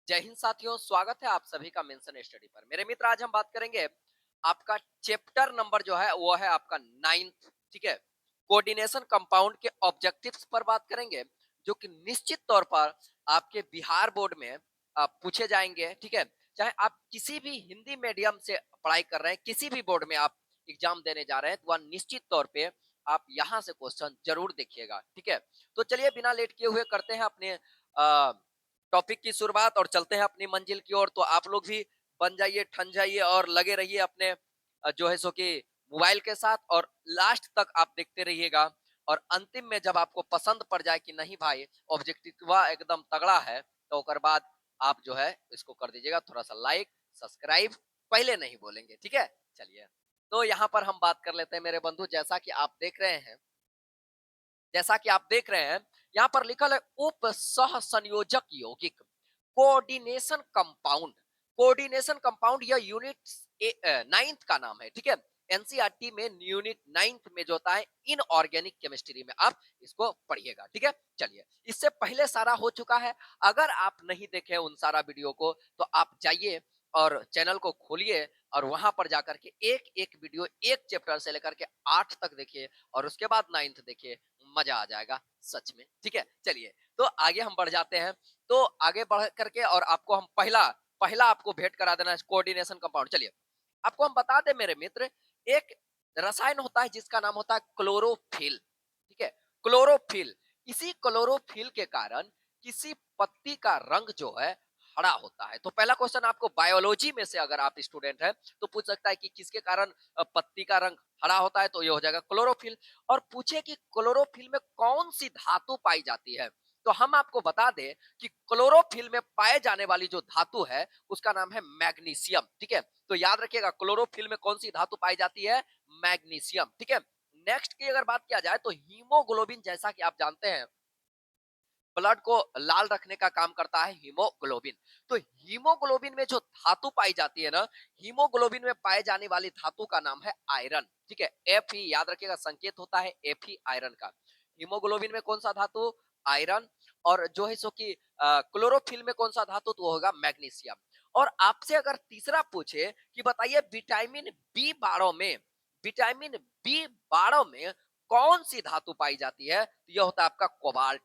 जय हिंद साथियों, स्वागत है आप सभी का मेंशन स्टडी पर। मेरे मित्र, आज हम बात करेंगे आपका चैप्टर नंबर जो है वो है आपका नाइन्थ। ठीक है, कोऑर्डिनेशन कंपाउंड के ऑब्जेक्टिव्स पर बात करेंगे, जो कि निश्चित तौर पर आपके बिहार बोर्ड में पूछे जाएंगे। ठीक है, चाहे आप किसी भी हिंदी मीडियम से पढ़ाई कर रहे हैं, किसी भी बोर्ड में आप एग्जाम देने जा रहे हैं, तो वह निश्चित तौर पे आप यहाँ से क्वेश्चन जरूर देखिएगा। ठीक है, तो चलिए बिना लेट किए हुए करते हैं अपने टॉपिक की शुरुआत और चलते हैं अपनी मंजिल की ओर। तो आप लोग भी बन जाइए, ठन जाइए और लगे रहिए अपने जो है सो कि मोबाइल के साथ, और लास्ट तक आप देखते रहिएगा। और अंतिम में जब आपको पसंद पड़ जाए कि नहीं भाई, ऑब्जेक्टिव एकदम तगड़ा है, तो उसके बाद आप जो है इसको कर दीजिएगा थोड़ा सा लाइक, सब्सक्राइब। पहले नहीं बोलेंगे, ठीक है। चलिए, तो यहाँ पर हम बात कर लेते हैं मेरे बंधु। जैसा कि आप देख रहे हैं, यहाँ पर लिखल है उप सह संयोजक यौगिक, कोऑर्डिनेशन कंपाउंड। कोऑर्डिनेशन कंपाउंड यह यूनिट 9th का नाम है। ठीक है, एनसीईआरटी में यूनिट 9th में जो होता है इनऑर्गेनिक केमिस्ट्री में, आप इसको पढ़िएगा। ठीक है, चलिए, इससे पहले सारा हो चुका है। अगर आप नहीं देखे उन सारा वीडियो को, तो आप जाइए और चैनल को खोलिए और वहां पर जाकर के एक एक वीडियो, एक चैप्टर से लेकर के 8 तक देखिए, और उसके बाद 9th देखिए। मजा आ जाएगा सच में। ठीक है, चलिए, तो आगे हम बढ़ जाते हैं। तो आगे बढ़ करके और आपको हम पहला पहला आपको भेंट करा देना है कोऑर्डिनेशन कंपाउंड। चलिए, आपको हम बता दें मेरे मित्र, एक रसायन होता है जिसका नाम होता है क्लोरोफिल। ठीक है, क्लोरोफिल। इसी क्लोरोफिल के कारण किसी पत्ती का रंग जो है हरा होता है। तो पहला क्वेश्चन आपको बायोलॉजी में से, अगर आप स्टूडेंट हैं, तो पूछ सकता है कि किसके कारण पत्ती का रंग हरा होता है, तो ये हो जाएगा क्लोरोफिल। और पूछे कि क्लोरोफिल में कौन सी धातु पाई जाती है, तो हम आपको बता दें कि क्लोरोफिल में पाए जाने वाली जो धातु है उसका नाम है मैग्नीशियम। ठीक है, तो याद रखिएगा क्लोरोफिल में कौन सी धातु पाई जाती है, मैग्नीशियम। ठीक है, नेक्स्ट की अगर बात किया जाए तो हीमोग्लोबिन, जैसा कि आप जानते हैं, ब्लड को लाल रखने का काम करता है हीमोग्लोबिन। तो हीमोग्लोबिन में जो धातु पाई जाती है ना, हीमोग्लोबिन में पाए जाने वाली धातु का नाम है आयरन। ठीक है, एफ ही याद रखिएगा, संकेत होता है एफ ही आयरन का। हीमोग्लोबिन में कौन सा धातु, आयरन। और जो है सो कि क्लोरोफिल में कौन सा धातु, तो होगा मैग्नीशियम। और आपसे अगर तीसरा पूछे कि बताइए विटामिन बी 12 में कौन सी धातु पाई जाती है, तो यह होता है आपका कोबाल्ट।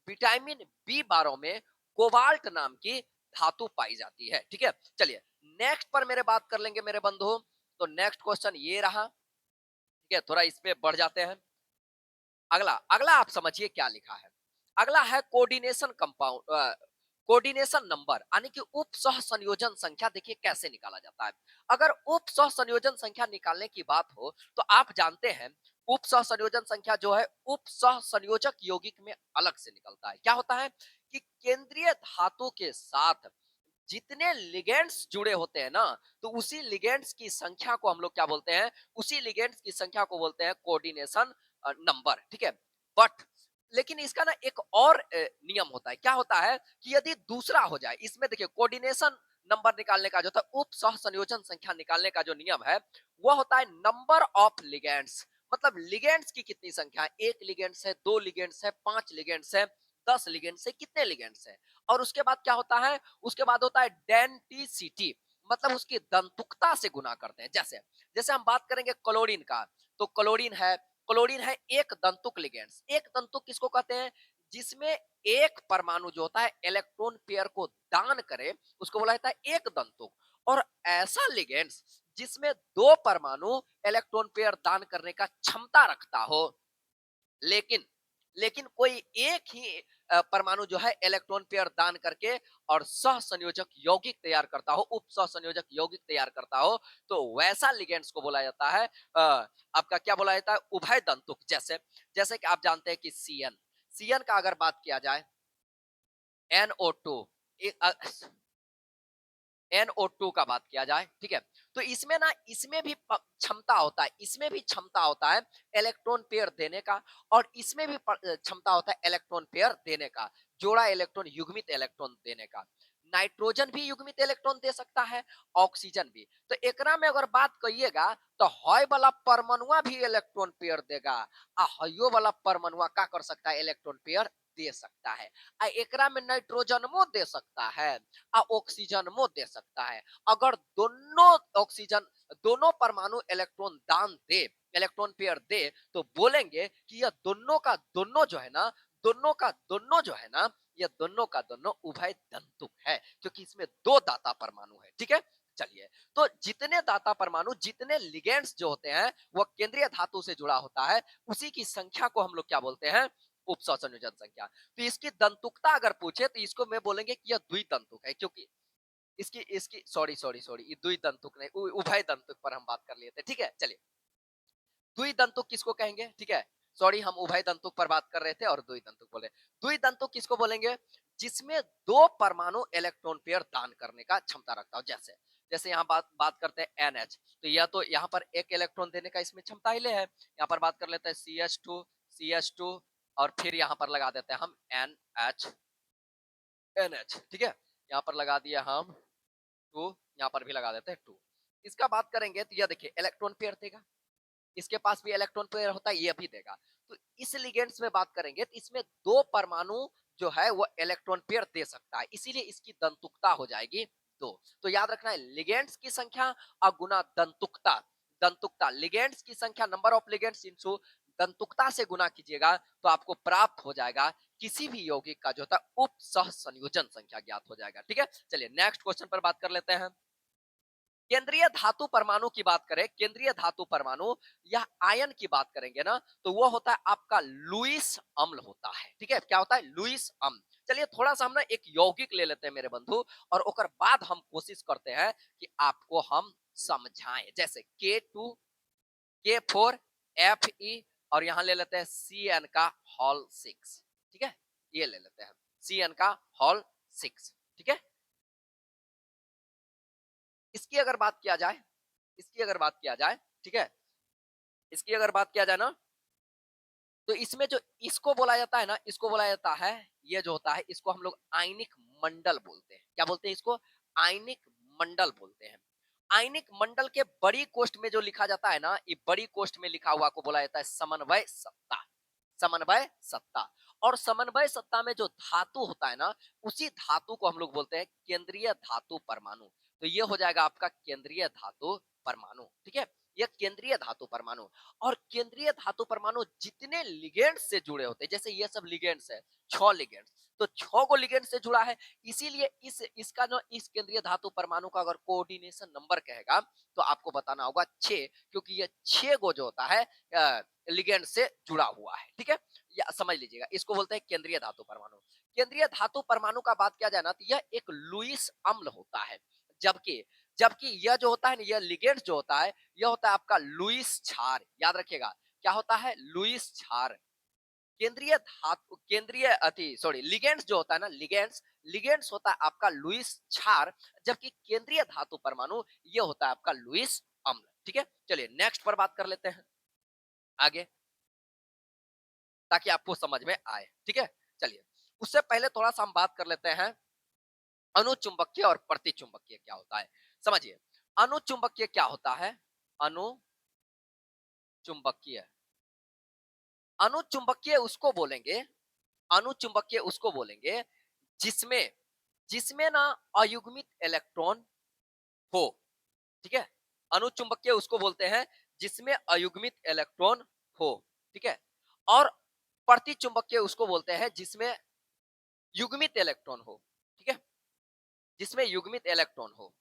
विटामिन बी 12 में कोबाल्ट नाम की धातु पाई जाती है। ठीक है, चलिए, नेक्स्ट पर मेरे बात कर लेंगे मेरे बंधु। तो नेक्स्ट क्वेश्चन ये रहा। ठीक है, थोड़ा इस पे बढ़ जाते हैं। अगला अगला आप समझिए क्या लिखा है। अगला है कोऑर्डिनेशन कंपाउंड, कोऑर्डिनेशन नंबर, यानी कि उप सह संयोजन संख्या। देखिए कैसे निकाला जाता है। अगर उप सह संयोजन संख्या निकालने की बात हो, तो आप जानते हैं उप सह संयोजन संख्या जो है उप सह संयोजक यौगिक में अलग से निकलता है। क्या होता है कि केंद्रीय धातु के साथ जितने लिगेंड्स जुड़े होते हैं ना, तो उसी लिगेंड्स की संख्या को हम लोग क्या बोलते हैं, उसी लिगेंड्स की संख्या को बोलते हैं कोऑर्डिनेशन नंबर। ठीक है, बट लेकिन इसका ना एक और नियम होता है। क्या होता है कि यदि दूसरा हो जाए, इसमें देखिए कोऑर्डिनेशन नंबर निकालने का जो था, उप सह संयोजन संख्या निकालने का जो नियम है, वह होता है नंबर ऑफ लिगेंड्स। मतलब लिगेंड्स की कितनी संख्या है, एक लिगेंड्स है, दो लिगेंड्स है, पांच लिगेंड्स है, 10 लिगेंड्स है, कितने लिगेंड्स है। और उसके बाद क्या होता है, उसके बाद होता है डेंटिसिटी, मतलब उसकी दंतुकता से गुना करते हैं। जैसे जैसे हम बात करेंगे क्लोरीन का, तो क्लोरीन है एक दंतुक लिगेंड्स। एक दंतुक किसको कहते हैं, जिसमें एक परमाणु जो होता है इलेक्ट्रॉन पेयर को दान करे, उसको बोला जाता है एक दंतुक। और ऐसा लिगेंड्स जिसमें दो परमाणु इलेक्ट्रॉन पेयर दान करने का क्षमता रखता हो, लेकिन लेकिन कोई एक ही परमाणु जो है इलेक्ट्रॉन पेयर दान करके और सह संयोजक यौगिक तैयार करता हो, उप सह संयोजक यौगिक तैयार करता हो, तो वैसा लिगेंड्स को बोला जाता है आपका क्या बोला जाता है, उभय दंतुक। जैसे जैसे कि आप जानते हैं कि सीएन का अगर बात किया जाए, NO2, NO2 का बात किया जाए, ठीक है, तो इसमें ना, इसमें भी क्षमता होता है, इसमें भी क्षमता होता है इलेक्ट्रॉन पेयर देने का, और इसमें भी क्षमता होता है इलेक्ट्रॉन पेयर देने का, जोड़ा इलेक्ट्रॉन, युग्मित इलेक्ट्रॉन देने का। नाइट्रोजन भी युग्मित इलेक्ट्रॉन दे सकता है, ऑक्सीजन भी। तो एकरा में अगर बात करिएगा, तो हय वाला परमाणुआ भी इलेक्ट्रॉन पेयर देगा, आ हयो वाला परमाणुआ का कर सकता है, इलेक्ट्रॉन पेयर दे सकता है। एकरा में नाइट्रोजनमो दे सकता है, ऑक्सीजनमो दे सकता है। अगर दोनों ऑक्सीजन, दोनों परमाणु इलेक्ट्रॉन दान दे, इलेक्ट्रॉन पेयर दे, तो बोलेंगे कि यह दोनों का दोनों जो है ना, दोनों का दोनों जो है ना, ये दोनों का दोनों उभय तंतुक है, क्योंकि इसमें दो दाता परमाणु है। ठीक है, चलिए, तो जितने दाता परमाणु, जितने लिगेंड्स जो होते हैं, वो केंद्रीय धातु से जुड़ा होता है, उसी की संख्या को हम लोग क्या बोलते हैं, उपसंयोजन संख्या। तो इसकी दंतुकता अगर पूछे तो इसको मैं बोलेंगे कि यह द्वितंतुक है, क्योंकि इसकी इसकी सॉरी सॉरी सॉरी, ये द्वितंतुक नहीं, उभय तंतुक पर हम बात कर लिए थे। ठीक है, चलिए, द्विदंतुक किसको कहेंगे, ठीक है, सॉरी, हम उभय दंतुक पर बात कर रहे थे और द्विदंतुक बोले। द्विदंतुक किसको बोलेंगे, जिसमें दो परमाणु इलेक्ट्रॉन पेयर दान करने का क्षमता रखता हो। जैसे जैसे यहाँ बात बात करते हैं NH, तो यह तो यहाँ पर एक इलेक्ट्रॉन देने का इसमें क्षमता ही ले है। यहाँ पर बात कर लेते हैं CH2 और फिर यहाँ पर लगा देते हैं हम NH, ठीक है, यहाँ पर लगा दिया हम 2, यहाँ पर भी लगा देते हैं 2। इसका बात करेंगे तो यह देखिए इलेक्ट्रॉन पेयर देगा, इसके पास भी इलेक्ट्रॉन पेयर होता है, ये भी देगा। तो इस लिगेंड्स में बात करेंगे तो इसमें दो परमाणु जो है वो इलेक्ट्रॉन पेयर दे सकता है, इसीलिए इसकी दंतुकता हो जाएगी 2। तो याद रखना है, लिगेंड्स की संख्या और गुना दंतुकता। दंतुकता, लिगेंड्स की संख्या, नंबर ऑफ लिगेंड्स इनटू दंतुकता से गुना कीजिएगा तो आपको प्राप्त हो जाएगा किसी भी यौगिक का जो होता है उप सह संयोजन संख्या ज्ञात हो जाएगा। ठीक है, चलिए नेक्स्ट क्वेश्चन पर बात कर लेते हैं। केंद्रीय धातु परमाणु की बात करें, केंद्रीय धातु परमाणु या आयन की बात करेंगे ना, तो वो होता है आपका लुईस अम्ल होता है। ठीक है, क्या होता है, लुईस अम्ल। चलिए थोड़ा सा हम ना एक यौगिक ले लेते हैं मेरे बंधु, और ओकर बाद हम कोशिश करते हैं कि आपको हम समझाएं। जैसे K2, K4, Fe, और यहां ले लेते हैं Cn का होल 6। ठीक है, ये ले लेते हैं Cn का होल 6। ठीक है, इसकी अगर बात किया जाए, इसकी अगर बात किया जाए, ठीक है, इसकी अगर बात किया जाए ना, तो इसमें जो इसको बोला जाता है ना, इसको बोला जाता है, ये जो होता है इसको हम लोग आयनिक मंडल बोलते हैं। क्या बोलते हैं इसको, आयनिक मंडल बोलते हैं। आयनिक मंडल के बड़ी कोष्ठ में जो लिखा जाता है ना, ये बड़ी कोष्ठ में लिखा हुआ को बोला जाता है समन्वय सत्ता। समन्वय सत्ता, और समन्वय सत्ता में जो धातु होता है ना, उसी धातु को हम लोग बोलते हैं केंद्रीय धातु परमाणु। तो ये हो जाएगा आपका केंद्रीय धातु परमाणु। ठीक है, यह केंद्रीय धातु परमाणु। और केंद्रीय धातु परमाणु जितने लिगेंड्स से जुड़े होते हैं, जैसे ये सब लिगेंड्स है, 6 लिगेंड्स, तो 6 गो लिगेंड से जुड़ा है, इसीलिए इसका जो इस केंद्रीय धातु परमाणु का अगर कोऑर्डिनेशन नंबर कहेगा तो आपको बताना होगा 6, क्योंकि ये 6 गो जो होता है लिगेंड से जुड़ा हुआ है। ठीक है, या समझ लीजिएगा, इसको बोलते हैं केंद्रीय धातु परमाणु। केंद्रीय धातु परमाणु का बात किया जाए ना, तो यह एक लुईस अम्ल होता है। जबकि जबकि यह जो होता है ना, यह लिगेंड जो होता है, यह होता है आपका लुईस क्षार। याद रखिएगा, क्या होता है, लुईस क्षार। केंद्रीय धातु, केंद्रीय अति सॉरी, लिगेंड्स जो होता है ना, लिगेंड्स लिगेंड्स होता है आपका लुईस क्षार, जबकि केंद्रीय धातु परमाणु ये होता है आपका लुईस अम्ल। ठीक है, चलिए नेक्स्ट पर बात कर लेते हैं आगे, ताकि आपको समझ में आए। ठीक है, चलिए, उससे पहले थोड़ा सा हम बात कर लेते हैं अनुचुंबकीय और प्रतिचुंबकीय क्या होता है। समझिए, अनुचुंबकीय क्या होता है, अनुचुंबकीय, अनुचुंबकीय उसको बोलेंगे, अनुचुंबकीय उसको बोलेंगे जिसमें जिसमें ना अयुग्मित इलेक्ट्रॉन हो। ठीक है, अनुचुंबकीय उसको बोलते हैं जिसमें अयुग्मित इलेक्ट्रॉन हो। ठीक है, और प्रतिचुंबकीय उसको बोलते हैं जिसमें युग्मित इलेक्ट्रॉन हो। ठीक है, जिसमें युग्मित इलेक्ट्रॉन हो।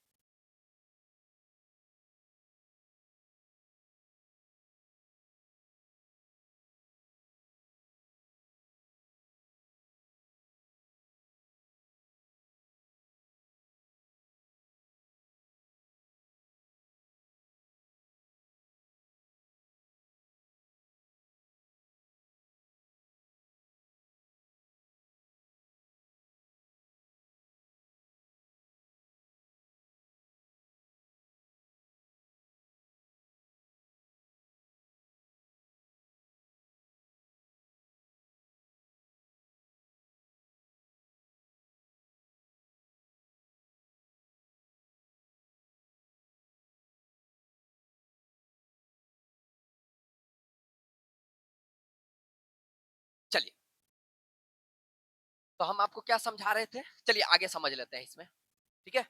चलिए, तो हम आपको क्या समझा रहे थे, चलिए आगे समझ लेते हैं इसमें। ठीक है,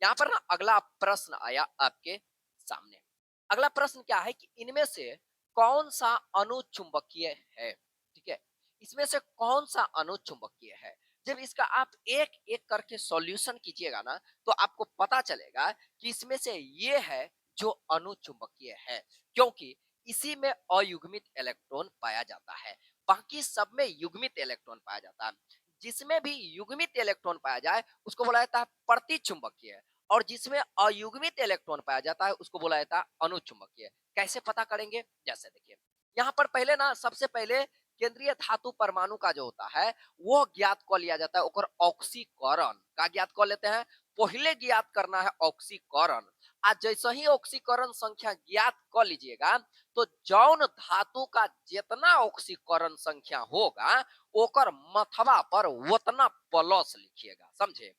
यहाँ पर ना अगला प्रश्न आया आपके सामने। अगला प्रश्न क्या है कि इनमें से कौन सा अणु चुंबकीय है। ठीक है, इसमें से कौन सा अणु चुंबकीय है। जब इसका आप एक एक करके सॉल्यूशन कीजिएगा ना, तो आपको पता चलेगा कि इसमें से ये है जो अणु चुंबकीय है, क्योंकि इसी में अयुग्मित इलेक्ट्रॉन पाया जाता है, बाकी सब में युग्मित इलेक्ट्रॉन पाया जाता है। जिसमें भी युग्मित इलेक्ट्रॉन पाया जाए उसको बोला जाता है प्रतिचुंबकीय, और जिसमें अयुग्मित इलेक्ट्रॉन पाया जाता है उसको बोला जाता है अनुचुंबकीय। कैसे पता करेंगे, जैसे देखिए यहाँ पर पहले ना, सबसे पहले केंद्रीय धातु परमाणु का जो होता है वो ज्ञात कर लिया जाता है, ओकर ऑक्सीकरण का ज्ञात कर लेते हैं। पहले ज्ञात करना है ऑक्सीकरण। आज जैसे ही ऑक्सीकरण संख्या ज्ञात कर लीजिएगा, तो जौन धातु का जितना ऑक्सीकरण संख्या होगा ओकर मथवा पर उतना प्लस लिखिएगा, समझे।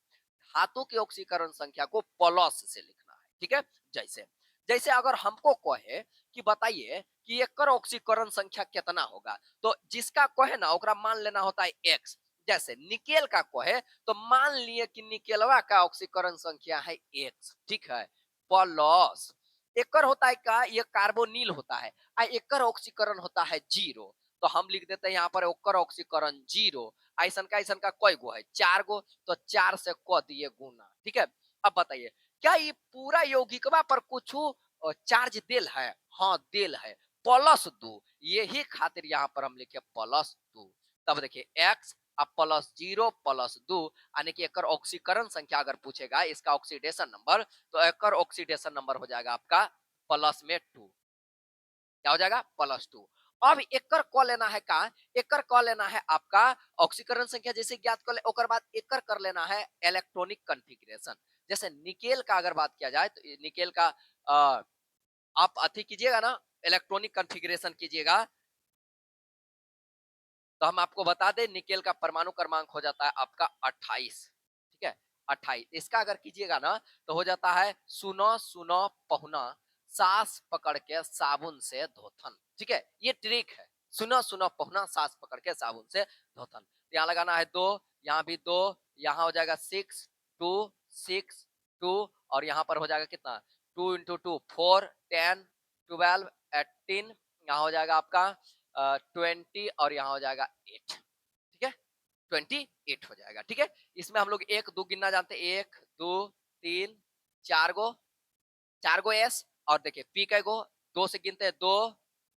धातु की ऑक्सीकरण संख्या को प्लस से लिखना है। ठीक है, जैसे जैसे अगर हमको कहे कि बताइए कि एकर ऑक्सीकरण संख्या कितना होगा, तो जिसका कहे ना ओकरा मान लेना होता है एक्स। जैसे निकेल का कहे तो मान लिए कि निकेलवा का ऑक्सीकरण संख्या है एक्स, ठीक है, प्लस एकर होता है का, ये कार्बोनिल होता है, एकर ऑक्सीकरण होता है जीरो। तो हम लिख देते हैं यहाँ पर ओकर ऑक्सीकरण जीरो। ऐसन का कई गो है, 4 गो, तो 4 से क दिए गुना। ठीक है, अब बताइए क्या ये पूरा यौगिकवा पर कुछ चार्ज देल है। हाँ देल है, +2। यही खातिर यहाँ पर हम लिखे +2। तब देखिए x अब +0 +2, यानी कि एकर ऑक्सीकरण संख्या अगर पूछेगा, इसका ऑक्सीडेशन नंबर, तो एकर ऑक्सीडेशन नंबर हो जाएगा आपका प्लस में 2। क्या हो जाएगा, +2। अब एकर क लेना है का, एकर क लेना है आपका ऑक्सीकरण संख्या जैसे ज्ञात कर ले, ओकर बाद एकर कर लेना है इलेक्ट्रॉनिक कॉन्फ़िगरेशन। जैसे निकेल का अगर बात किया जाए, तो निकेल का आप अथी कीजिएगा ना, इलेक्ट्रॉनिक कॉन्फ़िगरेशन कीजिएगा, तो हम आपको बता दें निकेल का परमाणु क्रमांक हो जाता है आपका 28। ठीक है, 28। इसका अगर कीजिएगा ना तो हो जाता है सुनो सुनो पहुना, सांस पकड़ के साबुन से धोथन। ठीक है, ये ट्रिक है, सुनो सुनो पहुना सांस पकड़ के साबुन से धोथन। यहाँ लगाना है 2, यहाँ भी 2, यहाँ हो जाएगा 6 2 6 2, और यहाँ पर हो जाएगा कितना 2 इंटू 2 4 10 12 18, यहाँ हो जाएगा आपका 20, और यहाँ हो जाएगा 8। ठीक है, 28 हो जाएगा। ठीक है, इसमें हम लोग 1 2 गिनना जानते हैं, 1 2 3 4 गो एस, और देखिए पी का गो 2 से गिनते हैं, 2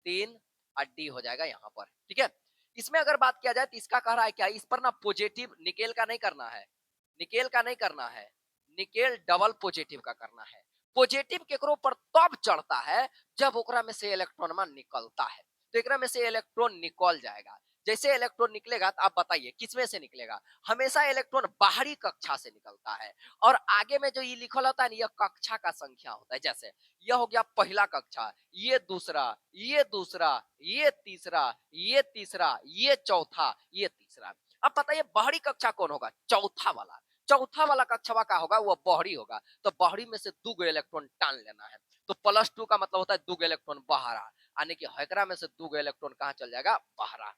3, और डी हो जाएगा यहाँ पर। ठीक है, इसमें अगर बात किया जाए तो इसका कह रहा है क्या, इस पर ना पॉजिटिव निकेल का नहीं करना है, निकेल का नहीं करना है, निकेल डबल पॉजिटिव का करना है। पॉजिटिव केकरो पर तब चढ़ता है जब ओकरा में से इलेक्ट्रॉन निकलता है, तो एकरा में से इलेक्ट्रॉन निकल जाएगा। जैसे इलेक्ट्रॉन निकलेगा तो आप बताइए किस में से निकलेगा, हमेशा इलेक्ट्रॉन बाहरी कक्षा से निकलता है, और आगे में जो ये लिखल होता है ना, यह कक्षा का संख्या होता है। जैसे यह हो गया पहला कक्षा, ये दूसरा, ये दूसरा, ये तीसरा, ये तीसरा, ये चौथा, ये तीसरा। अब बताइए बाहरी कक्षा कौन होगा, चौथा वाला। चौथा वाला कक्षवा का होगा वो बाहरी होगा, तो बाहरी में से 2 गो इलेक्ट्रॉन टान लेना है। तो +2 का मतलब होता है 2 गो इलेक्ट्रॉन बाहर, यानी कि हैकरा में से 2 गो इलेक्ट्रॉन कहाँ चल जाएगा, बाहर,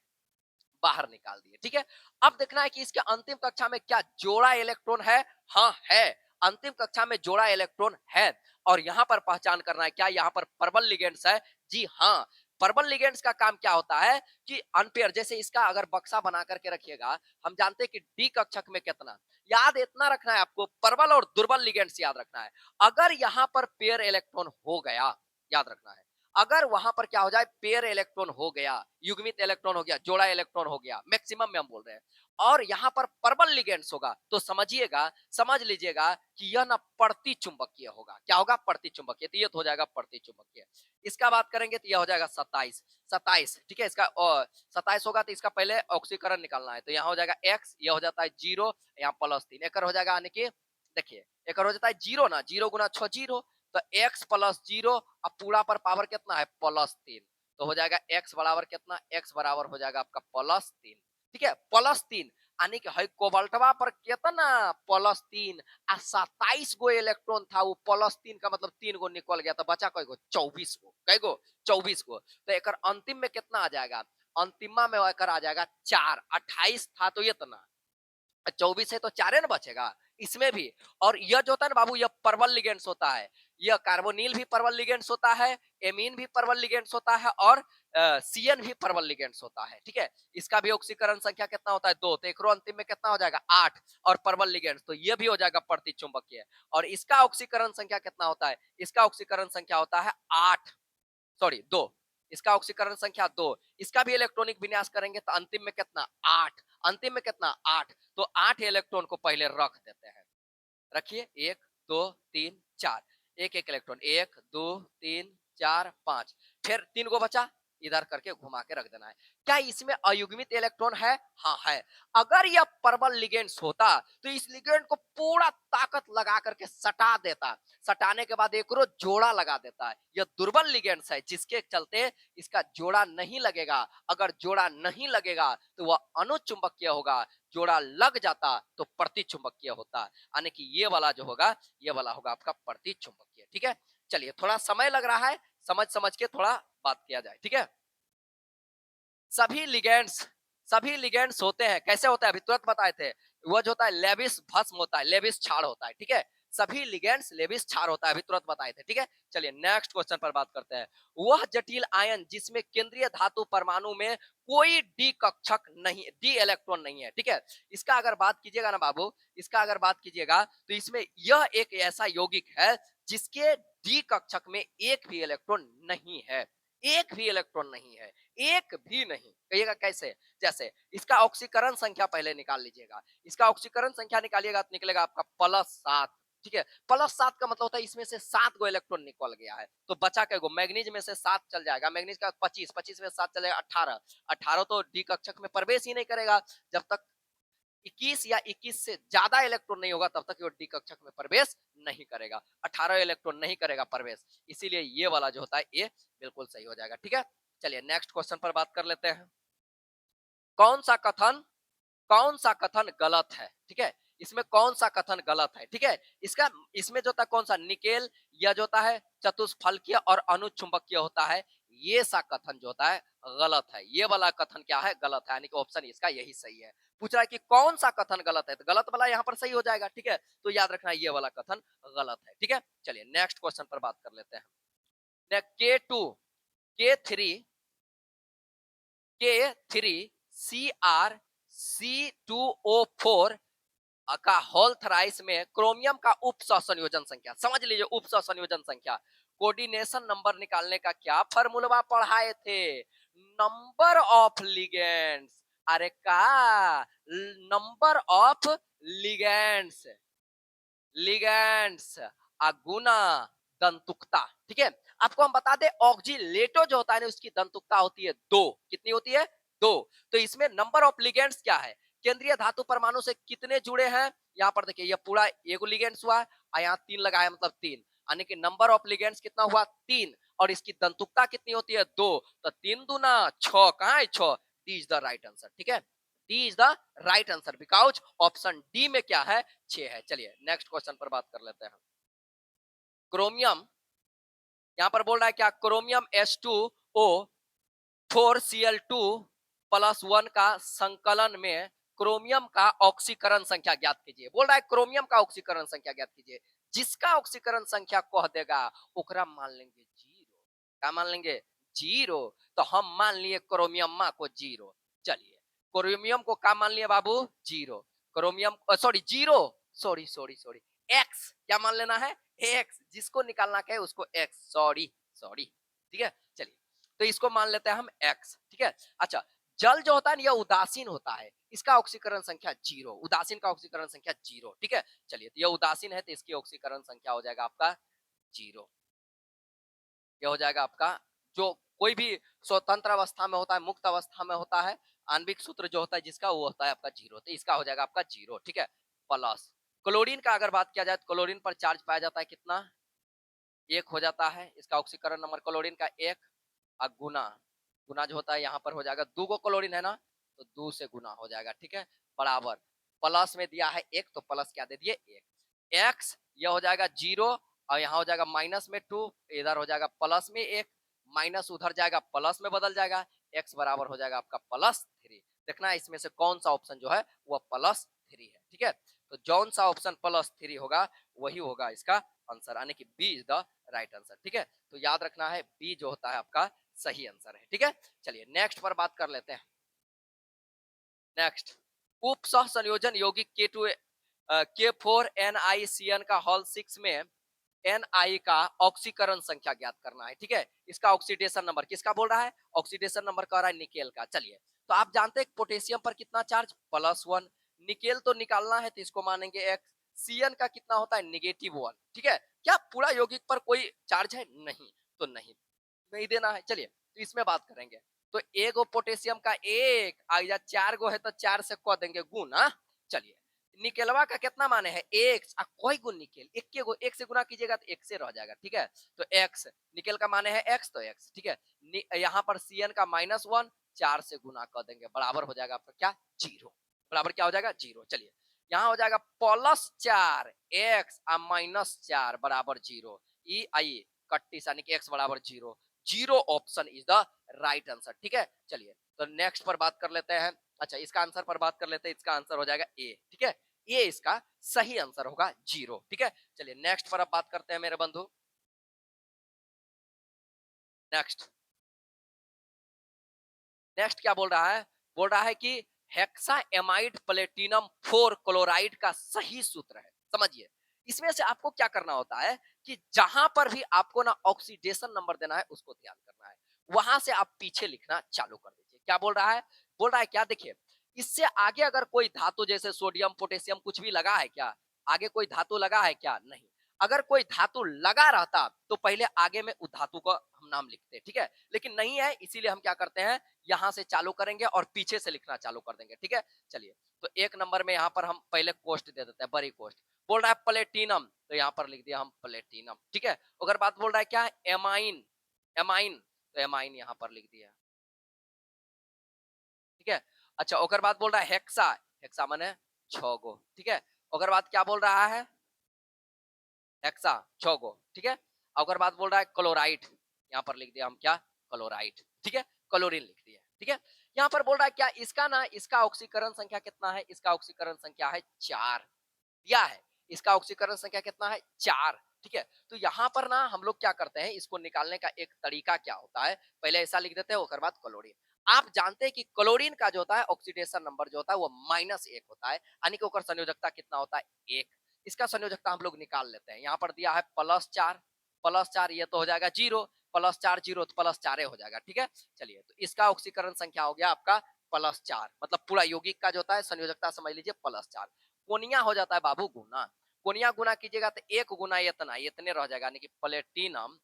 बाहर निकाल दिए। ठीक है, अब देखना है कि इसके अंतिम कक्षा में क्या जोड़ा इलेक्ट्रॉन है। हाँ है, अंतिम कक्षा में जोड़ा इलेक्ट्रॉन है, और यहाँ पर पहचान करना है क्या यहाँ पर प्रबल लिगेंड्स है। जी हाँ, प्रबल लिगेंड्स का काम क्या होता है कि अनपेयर, जैसे इसका अगर बक्सा बना करके रखिएगा, हम जानते हैं कि डी कक्षक में कितना, याद इतना रखना है आपको, प्रबल और दुर्बल लिगेंड्स याद रखना है। अगर यहाँ पर पेयर इलेक्ट्रॉन हो गया, याद रखना है, अगर वहां पर क्या हो जाए, पेयर इलेक्ट्रॉन हो गया, युग्मित इलेक्ट्रॉन हो गया, जोड़ा इलेक्ट्रॉन हो गया, मैक्सिमम में हम बोल रहे हैं, और यहाँ पर प्रबल लिगेंड्स होगा, तो समझिएगा, समझ लीजिएगा कि यह ना प्रति चुंबकीय होगा। क्या होगा, प्रति चुंबकीय, तो ये तो हो जाएगा प्रति चुंबकीय। इसका बात करेंगे तो यह हो जाएगा 27 27। ठीक है, इसका 27 होगा, तो इसका पहले ऑक्सीकरण निकालना है, तो यहाँ हो जाएगा x, यह हो जाता है 0, यहाँ +3, एक हो जाएगा, यानी कि देखिए एक हो जाता है 0 ना, 0 गुना 6 0, तो x +0, अब पूरा पर पावर कितना है, +3, तो हो जाएगा x बराबर कितना, x बराबर हो जाएगा आपका +3। ठीक है, +3, यानी कि है कोबाल्टवा पर कितना, +3, आ 27 गो इलेक्ट्रॉन था, वो +3 का मतलब 3 गो निकल गया, तो बचा कई गो, 24 गो, कई गो 24 गो। तो एक अंतिम में कितना आ जाएगा, अंतिमा में एकर आ जाएगा 4, 28 था तो इतना, 24 है तो 4 ना बचेगा इसमें भी। और यह जो होता है ना बाबू, यह परवल लिगेंड्स होता है। यह कार्बोनिल भी परवल लिगेंड्स होता है, एमीन भी परवल लिगेंड्स होता है, और सीएन भी परवल लिगेंड्स होता है। ठीक है, इसका भी ऑक्सीकरण संख्या कितना होता है? 2। तो एकरो अंतिम में कितना हो जाएगा? 8। और परवल लिगेंड्स तो ये भी हो जाएगा प्रति चुंबकीय। और इसका ऑक्सीकरण संख्या कितना होता है? इसका ऑक्सीकरण संख्या होता है 8, सॉरी 2। इसका ऑक्सीकरण संख्या 2। इसका भी इलेक्ट्रॉनिक विन्यास करेंगे तो अंतिम में कितना? 8। अंतिम में कितना? 8। तो 8 इलेक्ट्रॉन को पहले रख देते हैं। रखिए, 1 2 3 4, एक एक इलेक्ट्रॉन, 1 2 3 4 5, फिर 3 को बचा, इधर करके घुमा के रख देना है। क्या इसमें अयुग्मित इलेक्ट्रॉन है? हाँ है। अगर यह परबल लिगेंड्स होता तो इस लिगेंड को पूरा ताकत लगा करके सटा देता, सटाने के बाद एक रो जोड़ा लगा देता है। यह दुर्बल लिगेंड्स है जिसके चलते इसका जोड़ा नहीं लगेगा। अगर जोड़ा नहीं लगेगा तो वह अनुचुंबकीय होगा, जोड़ा लग जाता तो प्रतिचुंबकीय होता। यानी कि ये वाला जो होगा, ये वाला होगा आपका प्रति चुंबकीय। ठीक है, चलिए थोड़ा समय लग रहा है, समझ समझ के थोड़ा बात किया जाए। ठीक है, सभी लिगेंड्स सभी लिगेंड्स होते हैं, कैसे होता है? अभी तुरंत बताए थे। वो जो होता है लेविस भस्म होता है, लेविस क्षार होता है। ठीक है, सभी लिगेंड्स लेविस क्षार होता है, अभी तुरंत बताए थे। ठीक है, चलिए नेक्स्ट क्वेश्चन पर बात करते हैं। वह जटिल आयन जिसमें केंद्रीय धातु परमाणु में कोई डी कक्षक नहीं, डी इलेक्ट्रॉन नहीं है। ठीक है, इसका अगर बात कीजिएगा ना बाबू, इसका अगर बात कीजिएगा तो इसमें यह एक ऐसा यौगिक है जिसके डी कक्षक में एक भी इलेक्ट्रॉन नहीं है। एक भी इलेक्ट्रॉन नहीं है, एक भी नहीं। कहिएगा कैसे? जैसे इसका ऑक्सीकरण संख्या पहले निकाल लीजिएगा। इसका ऑक्सीकरण संख्या निकालिएगा तो निकलेगा आपका +7। ठीक है, +7 का मतलब होता है इसमें से 7 गो इलेक्ट्रॉन निकल गया है। तो बचा क्या? मैग्नीज में से 7 चल जाएगा, मैग्नीज का 25, 25 में 7 चल जाएगा 18। 18 तो डी कक्षक में प्रवेश ही नहीं करेगा। जब तक 21 या 21 से ज्यादा इलेक्ट्रॉन नहीं होगा तब तक वो डी कक्षक में प्रवेश नहीं करेगा। 18 इलेक्ट्रॉन नहीं करेगा प्रवेश, इसीलिए ये वाला जो होता है ये बिल्कुल सही हो जाएगा। ठीक है, चलिए नेक्स्ट क्वेश्चन पर बात कर लेते हैं। कौन सा कथन कौन सा कथन गलत है? ठीक है, इसमें कौन सा कथन गलत है? ठीक है, इसका इसमें जो होता है कौन सा? निकेल, या जो होता है चतुष्फलकीय और अनुचुंबकीय होता है, ये सा कथन जो होता है गलत है। ये वाला कथन क्या है? गलत है, यानी कि ऑप्शन इसका यही सही है। पूछ रहा है कि कौन सा कथन गलत है, तो गलत वाला यहाँ पर सही हो जाएगा। ठीक है, तो याद रखना ये वाला कथन गलत है। ठीक है, चलिए नेक्स्ट क्वेश्चन पर बात कर लेते हैं। K2 K3 K3 CrC2O4 का होल थराइस में क्रोमियम का उप संयोजन संख्या, समझ लीजिए उप संयोजन संख्या। कोऑर्डिनेशन नंबर निकालने का क्या फॉर्मूला पढ़ाए थे? Number of ligands. अरे का नंबर ऑफ लिगेंड्स, लिगेंड्स गुना दंतुकता। ठीक है, आपको हम बता दें ऑक्सीलेटो जो होता है ना उसकी दंतुकता होती है 2। कितनी होती है? 2। तो इसमें नंबर ऑफ लिगेंड्स क्या है? केंद्रीय धातु परमाणु से कितने जुड़े हैं? यहाँ पर देखिए ये पूरा एगो लिगेंड्स हुआ और यहाँ 3 लगाया मतलब 3, यानी कि नंबर ऑफ लिगेंड्स कितना हुआ? 3। और इसकी दंतुकता कितनी होती है? 2। तो 3 दूना 6, कहाँ है 6? D is the right answer. ठीक है, D is the right answer because option D में क्या है? 6 है। चलिए नेक्स्ट क्वेश्चन पर बात कर लेते हैं। क्रोमियम, यहां पर बोल रहा है क्या? क्रोमियम H2O4Cl2+1 का संकलन में क्रोमियम का ऑक्सीकरण संख्या ज्ञात कीजिए। बोल रहा है क्रोमियम का ऑक्सीकरण संख्या ज्ञात कीजिए। जिसका ऑक्सीकरण संख्या कह देगा ओकरा मान लेंगे 0। क्या मान लेंगे? 0। तो हम मान लिए क्रोमियम को 0। चलिए क्रोमियम को क्या मान लिए बाबू? 0। Chromium sorry 0, sorry sorry sorry, x क्या मान लेना है? एक्स, जिसको निकालना है उसको एक्स, सॉरी सॉरी। ठीक है, चलिए तो इसको मान लेते हैं हम एक्स। ठीक है, अच्छा जल जो होता है ना यह उदासीन होता है, इसका ऑक्सीकरण संख्या 0, उदासीन का ऑक्सीकरण संख्या 0। ठीक है, चलिए तो यह उदासीन है तो इसकी ऑक्सीकरण संख्या हो जाएगा आपका 0। यह हो जाएगा आपका, जो कोई भी स्वतंत्र अवस्था में होता है, मुक्त अवस्था में होता है, आणविक सूत्र जो होता है जिसका वो होता है आपका 0, तो इसका हो जाएगा आपका 0। ठीक है, प्लस क्लोरीन का अगर बात किया जाए तो क्लोरीन पर चार्ज पाया जाता है कितना? 1 हो जाता है। इसका ऑक्सीकरण नंबर क्लोरीन का 1 और गुना, गुना जो होता है यहाँ पर हो जाएगा 2 गो क्लोरीन है ना, तो 2 से गुना हो जाएगा। ठीक है, बराबर प्लस में दिया है 1 तो प्लस क्या दे दिए? 1। एक्स यह हो जाएगा 0 और यहाँ हो जाएगा माइनस में 2, इधर हो जाएगा प्लस में 1, माइनस उधर जाएगा प्लस में बदल जाएगा, एक्स बराबर हो जाएगा आपका +3। देखना इसमें से कौन सा ऑप्शन जो है वह +3 है। ठीक है, तो जौन सा ऑप्शन +3 होगा वही होगा इसका आंसर, यानी कि B is the right answer. ठीक है, तो याद रखना है बी जो होता है आपका सही आंसर है। ठीक है, चलिए नेक्स्ट पर बात कर लेते हैं। नेक्स्ट, उप सह संयोजन यौगिक K4NiCN का हॉल 6 में Ni का ऑक्सीकरण संख्या ज्ञात करना है। ठीक है, इसका ऑक्सीडेशन नंबर किसका बोल रहा है, ऑक्सीडेशन नंबर कह रहा है निकेल का। चलिए, तो आप जानते हैं पोटेशियम पर कितना चार्ज, +1, निकेल तो निकालना है तो इसको मानेंगे x, Cn का कितना होता है, -1। ठीक है, क्या पूरा यौगिक पर कोई चार्ज है, नहीं, तो नहीं नहीं देना है। चलिए, तो इसमें बात करेंगे, तो एक गो पोटेशियम का एक आ या 4 गो है तो 4 से कह देंगे गुना। चलिए, निकेलवा का कितना माने है, एक, कोई गुण निकेल, एक के गो, एक से गुना कीजिएगा तो एक से रह जाएगा। ठीक है, तो x निकेल का माने है x, तो x। ठीक है, यहाँ पर Cn का -1, 4 से गुना कर देंगे, बराबर हो जाएगा आपका क्या, 0। बराबर क्या हो जाएगा, 0। चलिए, यहाँ हो जाएगा +4 x -4 बराबर 0। ई आई कट्टी यानी कि x बराबर 0। 0 option is the right answer. ठीक है, चलिए, तो नेक्स्ट पर बात कर लेते हैं। अच्छा, इसका आंसर पर बात कर लेते हैं, इसका आंसर हो जाएगा ए। ठीक है, ये इसका सही आंसर होगा 0। ठीक है, चलिए नेक्स्ट पर अब बात करते हैं मेरे बंधु। नेक्स्ट, नेक्स्ट क्या बोल रहा है, बोल रहा है कि हेक्साएमाइड प्लेटिनम 4 क्लोराइड का सही सूत्र है। समझिए, इसमें से आपको क्या करना होता है कि जहां पर भी आपको ना ऑक्सीडेशन नंबर देना है उसको ध्यान करना है, वहां से आप पीछे लिखना चालू कर दीजिए। क्या बोल रहा है, बोल रहा है क्या, देखिए, इससे आगे अगर कोई धातु जैसे सोडियम पोटेशियम कुछ भी लगा है क्या, आगे कोई धातु लगा है क्या, नहीं। अगर कोई धातु लगा रहता तो पहले आगे में उस धातु का हम नाम लिखते, ठीक है, लेकिन नहीं है, इसीलिए हम क्या करते हैं, यहाँ से चालू करेंगे और पीछे से लिखना चालू कर देंगे। ठीक है, चलिए, तो एक नंबर में यहाँ पर हम पहले कोष्ट दे देते हैं, बड़ी कोष्ट। बोल रहा है प्लेटिनम, तो यहाँ पर लिख दिया हम प्लेटिनम। ठीक है, अगर बात बोल रहा है क्या, एमाइन, एमाइन, तो एमाइन यहाँ पर लिख दिया। ठीक है, अच्छा, अगर बात बोल रहा है हेक्सा, हेक्सा माने 6 गो। ठीक है, अगर बात क्या बोल रहा है, हेक्सा 6 गो। ठीक है, अगर बात बोल रहा है क्लोराइड, यहाँ पर लिख दिया हम क्या, क्लोराइड। ठीक है, क्लोरीन लिख दिया। ठीक है, यहाँ पर बोल रहा है क्या, इसका ना, इसका ऑक्सीकरण संख्या कितना है, इसका ऑक्सीकरण संख्या है 4 दिया है, इसका ऑक्सीकरण संख्या कितना है, 4। ठीक है, तो यहाँ पर ना हम लोग क्या करते हैं, इसको निकालने का एक तरीका क्या होता है, पहले ऐसा लिख देते हैं, उसके बाद क्लोरीन। आप जानते हैं कि क्लोरीन का जो होता है ऑक्सीडेशन नंबर जो होता है वो -1 होता है, यानी कि ओकर संयोजकता कितना होता है, 1। इसका संयोजकता हम लोग निकाल लेते हैं, यहाँ पर दिया है +4, +4 ये तो हो जाएगा 0, +4 0 तो +4 हो जाएगा। ठीक है, चलिए, तो इसका ऑक्सीकरण संख्या हो गया आपका +4, मतलब पूरा यौगिक का जो होता है संयोजकता समझ लीजिए +4। कोनिया हो जाता है बाबू गुना, कोनिया गुना कीजिएगा तो 1 गुना इतना, इतने रह जाएगा, यानी कि प्लेटिनम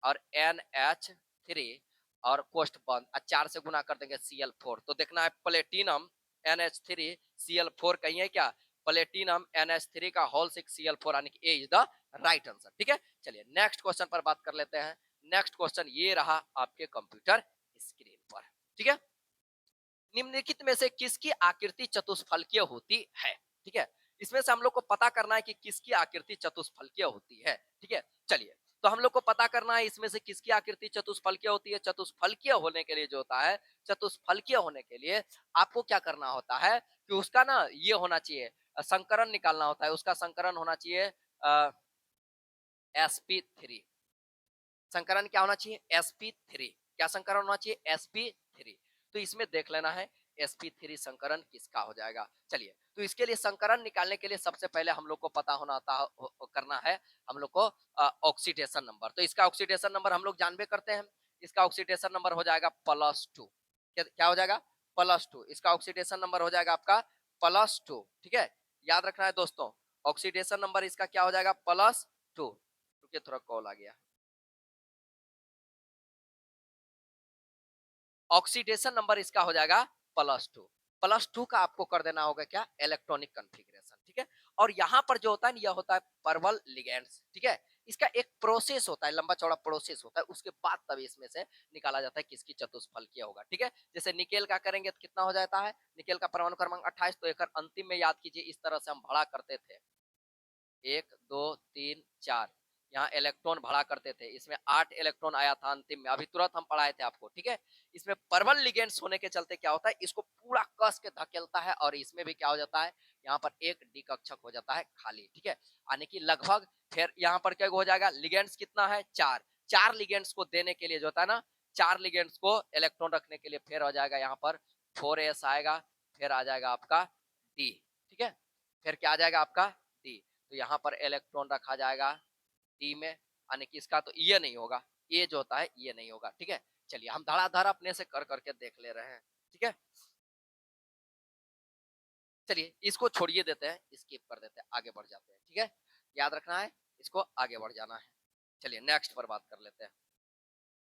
और NH3 और कोष्ट बंद, 4 से गुना कर देंगे Cl4, तो देखना है प्लेटिनम NH3 Cl4 कहीं है क्या, प्लेटिनम NH3 का होल 6 Cl4, यानी कि ए इज द राइट आंसर। ठीक है, चलिए नेक्स्ट क्वेश्चन पर बात कर लेते हैं। नेक्स्ट क्वेश्चन ये रहा आपके कंप्यूटर स्क्रीन पर। ठीक है, निम्नलिखित में से किसकी आकृति चतुष्फलकीय होती है। ठीक है, इसमें से हम लोग को पता करना है कि किसकी आकृति चतुष्फलकीय होती है। ठीक है, चलिए, तो हम लोग को पता करना है इसमें से किसकी आकृति चतुष्फलकीय होती है। चतुष्फलकीय होने के लिए जो होता है, चतुष्फलकीय होने के लिए आपको क्या करना होता है कि उसका ना ये होना चाहिए, संकरण निकालना होता है, उसका संकरण होना चाहिए sp3। संकरण क्या होना चाहिए, sp3। क्या संकरण होना चाहिए, sp3। तो इसमें देख लेना है sp3 संकरण किसका हो जाएगा। चलिए, तो इसके लिए संकरण निकालने के लिए सबसे पहले हम लोग को पता होना था, करना है हम लोग को ऑक्सीडेशन नंबर। तो इसका ऑक्सीडेशन नंबर हम लोग जानबे करते हैं, इसका ऑक्सीडेशन नंबर हो जाएगा +2। क्या हो जाएगा, +2। इसका ऑक्सीडेशन नंबर हो जाएगा आपका +2। ठीक है, याद रखना है दोस्तों, ऑक्सीडेशन नंबर इसका क्या हो जाएगा, +2। रुकिए, थोड़ा कॉल आ गया। ऑक्सीडेशन नंबर इसका हो जाएगा +2। +2 का आपको कर देना होगा क्या, इलेक्ट्रॉनिक कॉन्फ़िगरेशन। ठीक है, और यहाँ पर जो होता है यह होता है पर्वल लिगेंड्स। ठीक है, इसका एक प्रोसेस होता है, लंबा चौड़ा प्रोसेस होता है, उसके बाद तब इसमें से निकाला जाता है किसकी चतुष्फलकीय होगा। ठीक है, जैसे निकेल का करेंगे तो कितना हो जाता है, निकेल का परमाणु क्रमांक 28, तो एक अंतिम में याद कीजिए, इस तरह से हम भड़ा करते थे, 1 2 3 4, यहाँ इलेक्ट्रॉन भरा करते थे, इसमें 8 इलेक्ट्रॉन आया था अंतिम में, अभी तुरंत हम पढ़ाए थे आपको। ठीक है, इसमें पर्वल लिगेंड्स होने के चलते क्या होता है, इसको पूरा कस के धकेलता है और इसमें भी क्या हो जाता है, यहाँ पर एक डी कक्षक हो जाता है खाली, ठीक है। यानी कि लगभग फिर यहाँ पर क्या हो जाएगा, लिगेंड्स कितना है, 4। 4 लिगेंड्स को देने के लिए जो होता है ना, 4 लिगेंड्स को इलेक्ट्रॉन रखने के लिए फिर हो जाएगा यहाँ पर 4s आएगा, फिर आ जाएगा आपका डी, ठीक है। फिर क्या आ जाएगा आपका डी, तो यहाँ पर इलेक्ट्रॉन रखा जाएगा डी में, यानी कि इसका तो ये नहीं होगा, ये जो होता है ये नहीं होगा, ठीक है। चलिए हम धड़ाधड़ अपने से कर करके देख ले रहे हैं, ठीक है। चलिए इसको छोड़िए देते हैं, स्किप कर देते हैं, आगे बढ़ जाते हैं, ठीक है। याद रखना है, इसको आगे बढ़ जाना है। चलिए नेक्स्ट पर बात कर लेते हैं।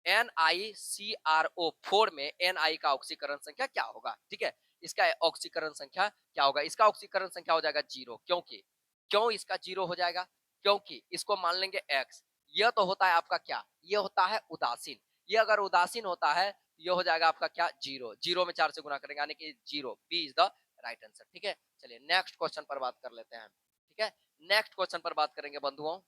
NiCrO4 में Ni का ऑक्सीकरण संख्या क्या होगा, ठीक है। इसका ऑक्सीकरण संख्या क्या होगा, इसका ऑक्सीकरण संख्या हो जाएगा 0। क्योंकि क्यों इसका 0 हो जाएगा, क्योंकि इसको मान लेंगे x। यह तो होता है आपका क्या, ये होता है उदासीन। ये अगर उदासीन होता है, ये हो जाएगा आपका क्या, 0। 0 में 4 से गुना करेंगे, यानी कि 0, B is the right answer, ठीक है। चलिए नेक्स्ट क्वेश्चन पर बात कर लेते हैं, ठीक है। नेक्स्ट क्वेश्चन पर बात करेंगे बंधुओं।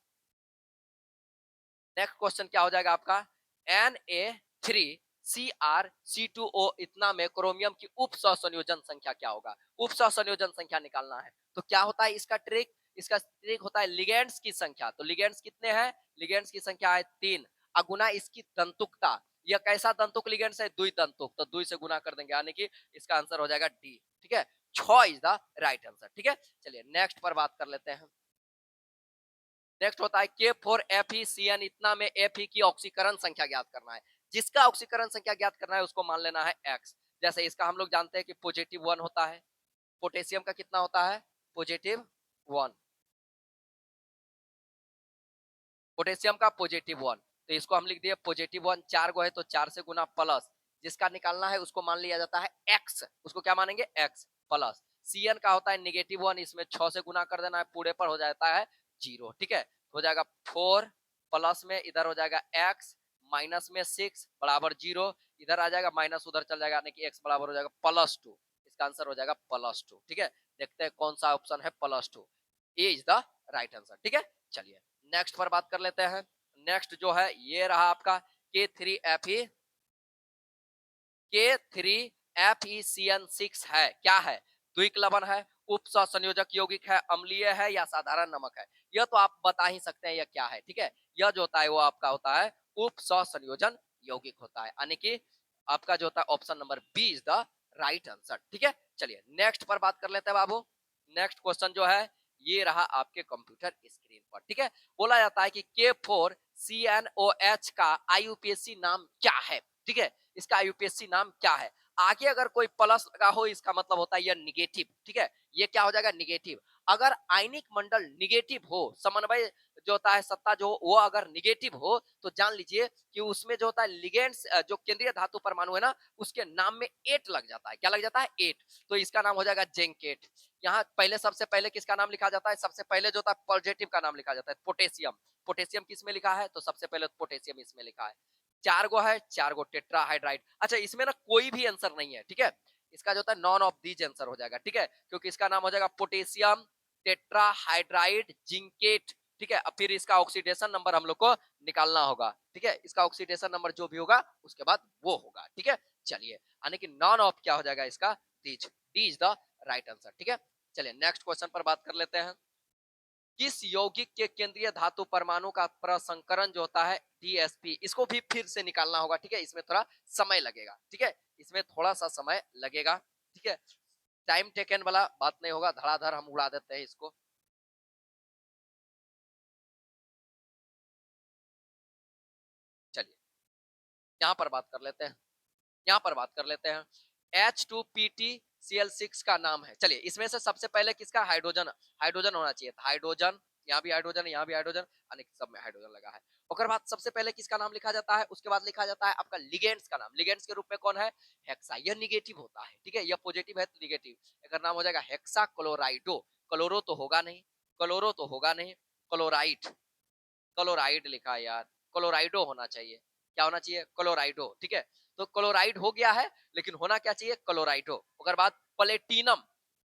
नेक्स्ट क्वेश्चन क्या हो जाएगा आपका, Na3Cr C2O इतना में क्रोमियम की उप सहसंयोजन संख्या क्या होगा। उप सहसंयोजन संख्या निकालना है, तो क्या होता है इसका ट्रिक, इसका ट्रिक होता है लिगेंड्स की संख्या। तो लिगेंड्स कितने हैं, लिगेंड्स की संख्या है 3, अगुना इसकी दंतुकता। यह कैसा दंतुक लिगेंड्स है, द्वि दंतुक, तो 2 से गुना कर देंगे, यानी कि इसका आंसर हो जाएगा डी, ठीक है। 6 इज द राइट आंसर, ठीक है। चलिए नेक्स्ट पर बात कर लेते हैं। नेक्स्ट होता है K4FeCN इतना में Fe की ऑक्सीकरण संख्या ज्ञात करना है। जिसका ऑक्सीकरण संख्या ज्ञात करना है उसको मान लेना है x। जैसे इसका हम लोग जानते हैं कि पॉजिटिव 1 होता है, पोटेशियम का कितना होता है, पॉजिटिव 1, पोटेशियम का पॉजिटिव 1, तो इसको हम लिख दिए पॉजिटिव 1, 4 गो है तो 4 से गुना प्लस, जिसका निकालना है उसको मान लिया जाता है x, उसको क्या मानेंगे x प्लस। Cn का होता है -1, इसमें 6 से गुना कर देना है, पूरे पर हो जाता है 0, ठीक है। हो जाएगा 4 प्लस में इधर हो जाएगा x, माइनस में 6 बराबर 0, इधर आ जाएगा माइनस, उधर चल जाएगा, यानी कि x बराबर हो जाएगा +2। इसका आंसर हो जाएगा +2, ठीक है। देखते हैं कौन सा ऑप्शन है +2, ए इज द राइट आंसर, ठीक है। चलिए नेक्स्ट पर बात कर लेते हैं। नेक्स्ट जो है ये रहा आपका K3FeCN6 है, क्या है, द्विक लवण है, उप संयोजक यौगिक है, अम्लीय है या साधारण नमक है। यह तो आप बता ही सकते हैं यह क्या है, ठीक है। यह जो होता है वो आपका होता है उप संयोजन यौगिक होता है, यानी कि आपका जो होता है option number B is the right answer, ठीक है। चलिए नेक्स्ट पर बात कर लेते हैं बाबू। नेक्स्ट क्वेश्चन जो है ये रहा आपके कंप्यूटर स्क्रीन पर, ठीक है। बोला जाता है कि K4CNOH का IUPAC नाम क्या है, ठीक है। इसका IUPAC नाम क्या है। आगे अगर कोई प्लस लगा हो इसका मतलब होता है यह निगेटिव, ठीक है। ये क्या हो जाएगा, निगेटिव। अगर आयनिक मंडल निगेटिव हो, समन्वय जो होता है सत्ता जो वो अगर निगेटिव हो, तो जान लीजिए कि उसमें जो होता है लिगेंड्स जो केंद्रीय धातु परमाणु है ना, उसके नाम में 8 लग जाता है। क्या लग जाता है, 8। तो इसका नाम हो जाएगा जेंकेट। यहाँ पहले सबसे पहले किसका नाम लिखा जाता है, सबसे पहले जो होता है पॉजिटिव का नाम लिखा जाता है, पोटेशियम। पोटेशियम किस में लिखा है, तो सबसे पहले पोटेशियम इसमें लिखा है। 4 गो है, 4 गो टेट्राहाइड्राइड। अच्छा इसमें ना कोई भी आंसर नहीं है, ठीक है। इसका जो होता है नॉन ऑफ दीज आंसर हो जाएगा, ठीक है, क्योंकि इसका नाम हो जाएगा पोटेशियम टेट्राहाइड्राइड जिंकेट, ठीक है। अब फिर इसका ऑक्सीडेशन नंबर हम लोग को निकालना होगा, ठीक है। इसका ऑक्सीडेशन नंबर जो भी होगा उसके बाद वो होगा, ठीक है। चलिए यानी कि नॉन ऑफ क्या हो जाएगा इसका, these, D is the right answer, ठीक है। चलिए नेक्स्ट क्वेश्चन पर बात कर लेते हैं। किस यौगिक के केंद्रीय धातु परमाणु का प्रसंकरण जो होता है DSP, इसको भी फिर से निकालना होगा, ठीक है। इसमें थोड़ा समय लगेगा, ठीक है, इसमें थोड़ा सा समय लगेगा, ठीक है। टाइम टेकन वाला बात नहीं होगा, धड़ाधड़ हम उड़ा देते हैं इसको। चलिए यहाँ पर बात कर लेते हैं, यहाँ पर बात कर लेते हैं। H2PtCl6 का नाम है। चलिए इसमें से सबसे पहले किसका हाइड्रोजन, हाइड्रोजन होना चाहिए था, हाइड्रोजन, यहाँ भी हाइड्रोजन, यहाँ भी हाइड्रोजन, अनेक सब में हाइड्रोजन लगा है। उसके बाद सबसे पहले किसका नाम लिखा जाता है, उसके बाद लिखा जाता है आपका लिगेंड्स का नाम। लिगेंड्स के रूप में कौन है, हेक्सा। यह निगेटिव होता है, ठीक है, यह पॉजिटिव है तो निगेटिव। इसका नाम हो जाएगा हेक्सा क्लोराइडो। क्लोरो तो होगा नहीं, क्लोरो तो होगा नहीं, क्लोराइड, क्लोराइड लिखा है यार, क्लोराइडो होना चाहिए। क्या होना चाहिए, क्लोराइडो, ठीक है। तो क्लोराइड हो गया है, लेकिन होना क्या चाहिए, क्लोराइडो। अगर बात प्लेटिनम,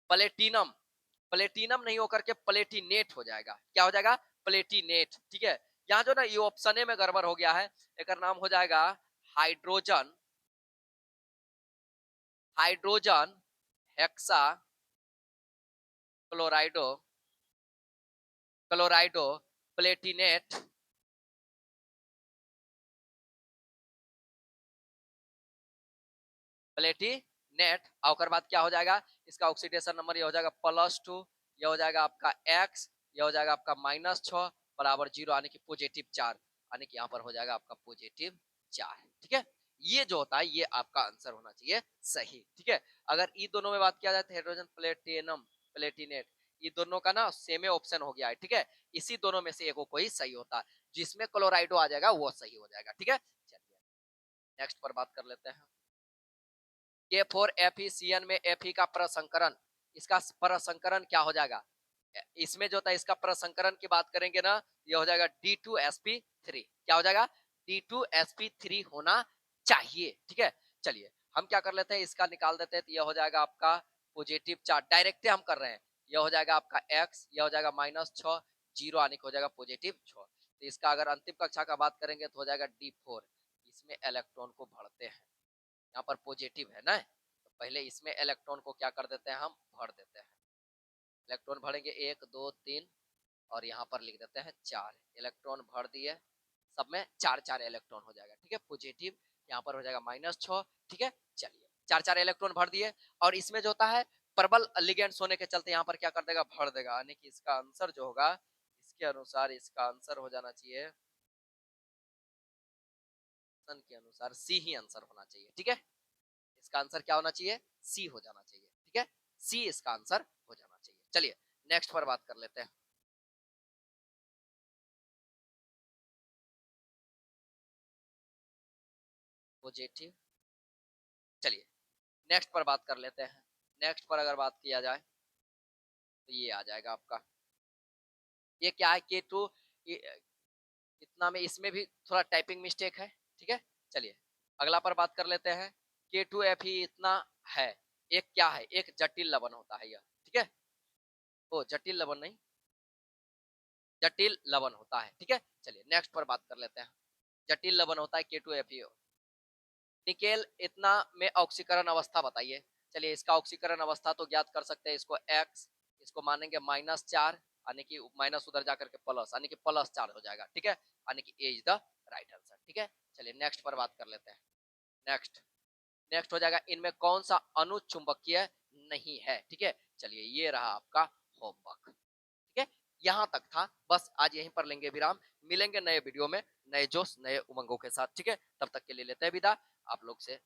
प्लेटिनम, प्लेटिनम नहीं होकर के प्लेटिनेट हो जाएगा। क्या हो जाएगा, प्लेटिनेट, ठीक है। यहाँ जो ना ये ऑप्शन ए में गड़बड़ हो गया है, एक नाम हो जाएगा hydrogen, hydrogen hexa क्लोराइडो क्लोराइडो Palatinate Palatinate और बाद क्या हो जाएगा, इसका ऑक्सीडेशन नंबर ये हो जाएगा +2, ये हो जाएगा आपका x, ये हो जाएगा आपका -6 बराबर 0 यानी कि पॉजिटिव 4, यानी कि यहाँ पर हो जाएगा आपका पॉजिटिव 4। ठीक है, ये जो होता है ये आपका आंसर होना चाहिए सही। ठीक है, अगर इन दोनों में बात किया जाए तो हाइड्रोजन प्लेटिनम प्लेटिनेट, ये दोनों का ना सेम ऑप्शन हो गया है। ठीक है, इसी दोनों में से एक कोई सही होता है, जिसमें क्लोराइडो आ जाएगा वो सही हो जाएगा। ठीक है, चलिए नेक्स्ट पर बात कर लेते हैं। K4FeCN में Fe का प्रसंकरण, इसका प्रसंकरण क्या हो जाएगा, इसमें जो था इसका प्रसंकरण की बात करेंगे ना, ये हो जाएगा D2sp3। क्या हो जाएगा, D2sp3 होना चाहिए। ठीक है, चलिए हम क्या कर लेते हैं, इसका निकाल देते हैं, तो ये हो जाएगा आपका पॉजिटिव 4, डायरेक्ट हम कर रहे हैं, ये हो जाएगा आपका x, ये हो जाएगा -6, 0 आने को हो जाएगा पॉजिटिव 6। तो इसका अगर अंतिम कक्षा का बात करेंगे तो हो जाएगा D4, इसमें इलेक्ट्रॉन को भरते हैं, यहाँ पर पॉजिटिव है ना, तो पहले इसमें इलेक्ट्रॉन को क्या कर देते हैं, हम भर देते हैं। इलेक्ट्रॉन भरेंगे 1 2 3 और यहाँ पर लिख देते हैं 4, इलेक्ट्रॉन भर दिए, सब में 4 4 इलेक्ट्रॉन हो जाएगा। ठीक है, पॉजिटिव यहाँ पर हो जाएगा -6। ठीक है, चलिए 4 4 इलेक्ट्रॉन भर दिए, और इसमें जो होता है प्रबल लिगेंड्स होने के चलते यहाँ पर क्या कर देगा, भर देगा, यानी कि इसका आंसर जो होगा, इसके अनुसार इसका आंसर हो जाना चाहिए, के अनुसार सी ही आंसर होना चाहिए। ठीक है, इसका आंसर क्या होना चाहिए, सी हो जाना चाहिए। ठीक है, सी इसका आंसर हो जाना चाहिए। चलिए नेक्स्ट पर बात कर लेते हैं। पॉजिटिव, चलिए नेक्स्ट पर बात कर लेते हैं। नेक्स्ट पर अगर बात किया जाए तो ये आ जाएगा आपका, ये क्या है, K2, इतना में इसमें भी थोड़ा टाइपिंग मिस्टेक है। ठीक है, चलिए अगला पर बात कर लेते हैं। K2Fe इतना है, एक क्या है, एक जटिल लवण होता है यह। ठीक है, ओ जटिल लवण नहीं, जटिल लवण होता है। ठीक है, चलिए नेक्स्ट पर बात कर लेते हैं। जटिल लवण होता है K2FeO। निकेल इतना में ऑक्सीकरण अवस्था बताइए। चलिए इसका ऑक्सीकरण अवस्था तो ज्ञात कर सकते हैं, इसको x, इसको मानेंगे -4, यानी कि माइनस उधर जाकर के प्लस, यानी कि +4 हो जाएगा। ठीक है, यानी कि ए इज द राइट आंसर। ठीक है, चलिए नेक्स्ट पर बात कर लेते हैं। नेक्स्ट नेक्स्ट हो जाएगा, इनमें कौन सा अणु चुंबकीय नहीं है। ठीक है, चलिए ये रहा आपका होमवर्क। ठीक है, यहाँ तक था, बस आज यहीं पर लेंगे विराम, मिलेंगे नए वीडियो में नए जोश नए उमंगों के साथ। ठीक है, तब तक के लिए लेते हैं विदा आप लोग से।